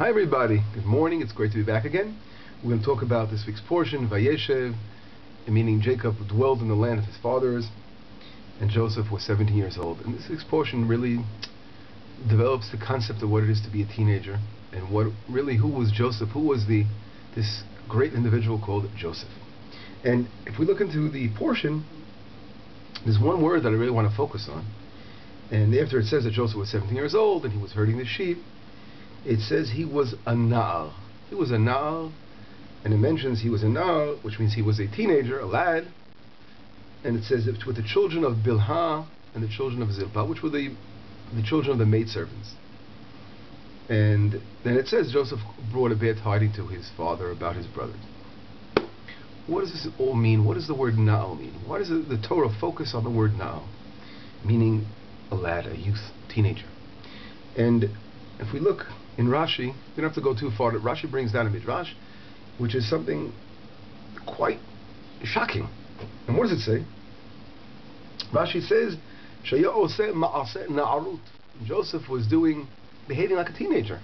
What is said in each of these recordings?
Hi everybody, good morning, it's great to be back again. We're going to talk about this week's portion, Vayeshev, meaning Jacob dwelled in the land of his fathers, and Joseph was 17 years old. And this week's portion really develops the concept of what it is to be a teenager, and who was Joseph, who was this great individual called Joseph. And if we look into the portion, there's one word that I really want to focus on. And after it says that Joseph was 17 years old and he was herding the sheep, it says he was a na'ar. He was a na'ar, and it mentions he was a na'ar, which means he was a teenager, a lad. And it says it with the children of Bilhah and the children of Zilpah, which were the children of the maidservants. And then it says Joseph brought a bad tidings to his father about his brothers. What does this all mean? What does the word na'ar mean? Why does the Torah focus on the word na'ar, meaning a lad, a youth, teenager? And if we look in Rashi, we don't have to go too far. Rashi brings down a midrash, which is something quite shocking. And what does it say? Rashi says, Joseph was behaving like a teenager.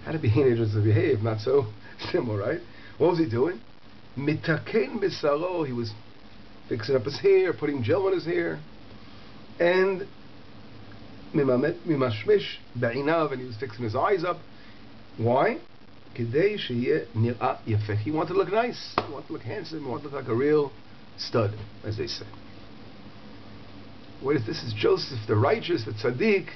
How do teenagers behave? Not so simple, right? What was he doing? Mitaken bisaro. He was fixing up his hair, putting gel on his hair, and mimashmish ba'inav, and he was fixing his eyes up. Why? Kedei sheyeh nir'ah yafeh. He wanted to look nice. He wanted to look handsome. He wanted to look like a real stud, as they say. This is Joseph, the righteous, the tzaddik,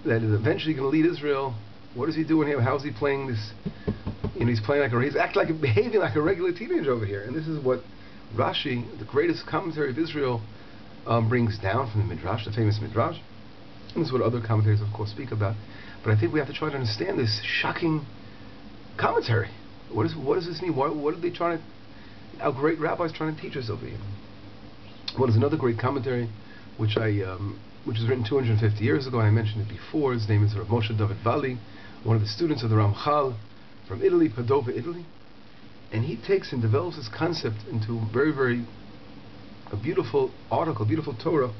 that is eventually going to lead Israel. What is he doing here? How is he playing this? He's behaving like a regular teenager over here. And this is what Rashi, the greatest commentary of Israel, brings down from the Midrash, the famous Midrash. And this is what other commentators, of course, speak about. But I think we have to try to understand this shocking commentary. What does this mean? What are they trying to? Our great rabbis trying to teach us over here? Well, there's another great commentary, which was written 250 years ago. I mentioned it before. His name is Rav Moshe David Vali, one of the students of the Ramchal from Italy, Padova, Italy. And he takes and develops this concept into a beautiful article, beautiful Torah,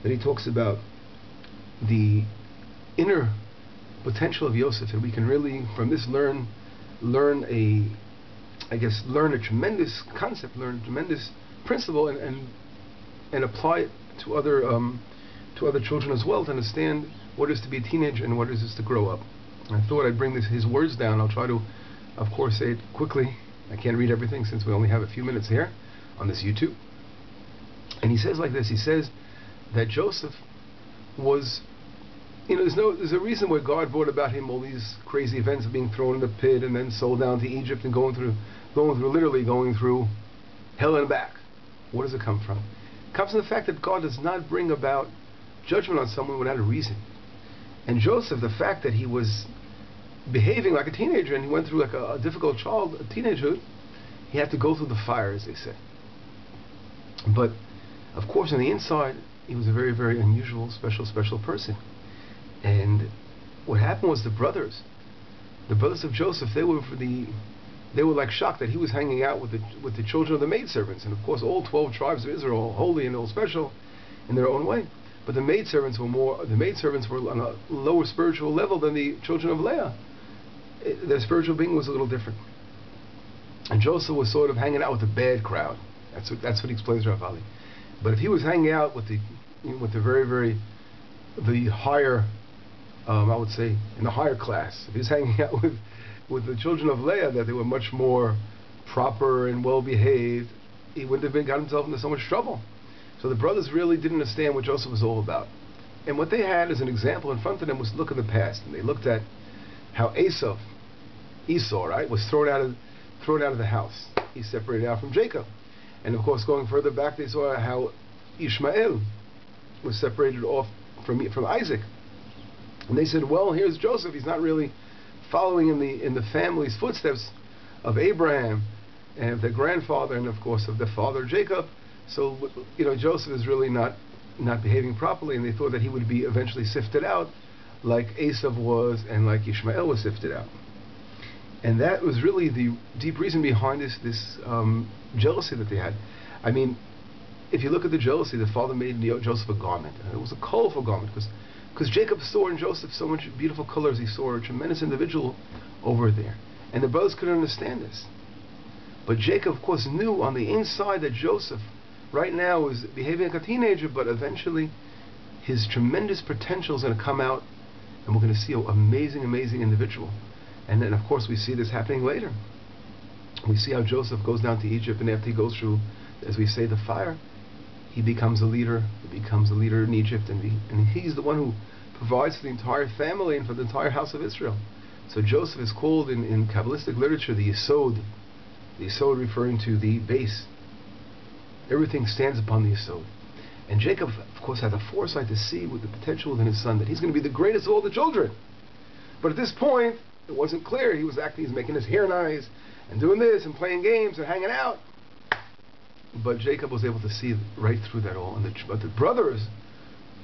that he talks about the inner potential of Yosef, and we can really from this learn a tremendous concept, learn a tremendous principle, and apply it to other children as well, to understand what it is to be a teenager and what it is to grow up. I thought I'd bring his words down. I'll try to, of course, say it quickly. I can't read everything since we only have a few minutes here on this YouTube. And he says like this. He says that Joseph was, there's a reason why God brought about him all these crazy events of being thrown in the pit and then sold down to Egypt and going through hell and back. Where does it come from? It comes from the fact that God does not bring about judgment on someone without a reason. And Joseph, the fact that he was behaving like a teenager and he went through like a difficult teenagehood, he had to go through the fire, as they say. But of course, on the inside, he was a very, very unusual, special person. And what happened was the brothers of Joseph, they were like shocked that he was hanging out with the children of the maidservants, and of course all 12 tribes of Israel, all holy and all special in their own way. But the maidservants were on a lower spiritual level than the children of Leah. Their spiritual being was a little different. And Joseph was sort of hanging out with the bad crowd. That's what he explains to Rav Ali. But if he was hanging out with the higher, I would say, in the higher class, if he was hanging out with the children of Leah, that they were much more proper and well behaved, he wouldn't have got himself into so much trouble. So the brothers really didn't understand what Joseph was all about. And what they had as an example in front of them was look in the past. And they looked at how Esau, right, was thrown out of the house. He separated out from Jacob. And of course, going further back, they saw how Ishmael was separated off from Isaac. And they said, well, here's Joseph. He's not really following in the family's footsteps of Abraham and of their grandfather, and of course of their father Jacob. So Joseph is really not behaving properly, and they thought that he would be eventually sifted out, like Esau was, and like Ishmael was sifted out. And that was really the deep reason behind this jealousy that they had. I mean, if you look at the jealousy, the father made Joseph a garment, and it was a colorful garment because Because Jacob saw in Joseph so much beautiful colors. He saw a tremendous individual over there. And the brothers couldn't understand this. But Jacob, of course, knew on the inside that Joseph, right now, is behaving like a teenager, but eventually his tremendous potential is going to come out, and we're going to see an amazing, amazing individual. And then, of course, we see this happening later. We see how Joseph goes down to Egypt, and after he goes through, as we say, the fire, he becomes a leader. He becomes a leader in Egypt, and he's the one who provides for the entire family and for the entire house of Israel. So Joseph is called in Kabbalistic literature the Yesod. The Yesod referring to the base. Everything stands upon the Yesod. And Jacob, of course, had the foresight to see with the potential within his son that he's going to be the greatest of all the children. But at this point, it wasn't clear. He's making his hair nice, and doing this, and playing games, and hanging out. But Jacob was able to see right through that all. But the brothers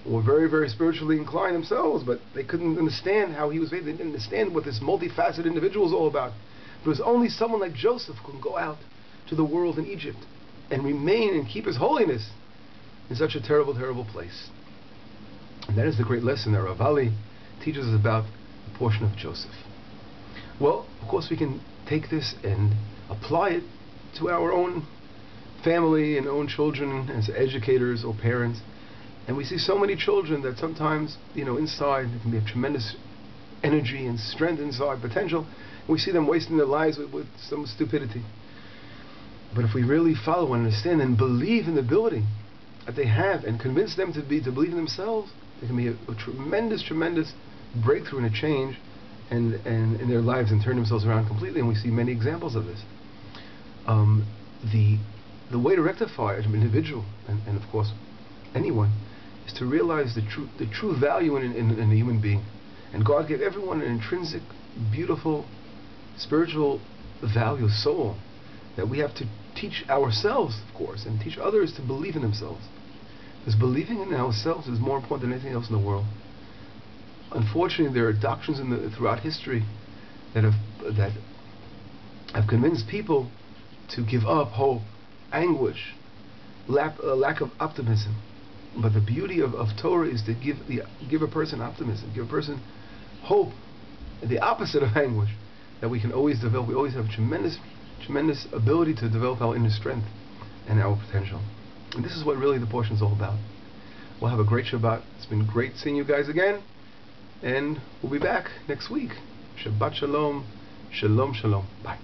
were very, very spiritually inclined themselves, but they couldn't understand how he was made. They didn't understand what this multifaceted individual was all about. It was only someone like Joseph who can go out to the world in Egypt and remain and keep his holiness in such a terrible, terrible place. And that is the great lesson that Rav Ali teaches us about the portion of Joseph. Well, of course, we can take this and apply it to our own family and own children as educators or parents. And we see so many children that sometimes, inside, there can be a tremendous energy and strength inside, potential. And we see them wasting their lives with some stupidity. But if we really follow and understand and believe in the ability that they have and convince them to believe in themselves, there can be a tremendous, tremendous breakthrough and a change and in their lives and turn themselves around completely. And we see many examples of this. The way to rectify an individual and of course anyone is to realize the true value in a human being. And God gave everyone an intrinsic, beautiful, spiritual value, soul, that we have to teach ourselves, of course, and teach others to believe in themselves. Because believing in ourselves is more important than anything else in the world. Unfortunately, there are doctrines throughout history that have convinced people to give up hope, anguish, lack of optimism. But the beauty of Torah is to give a person optimism, give a person hope, the opposite of anguish, that we can always develop. We always have tremendous, tremendous ability to develop our inner strength and our potential. And this is what really the portion is all about. We'll have a great Shabbat. It's been great seeing you guys again, and we'll be back next week. Shabbat Shalom. Shalom, Shalom. Bye.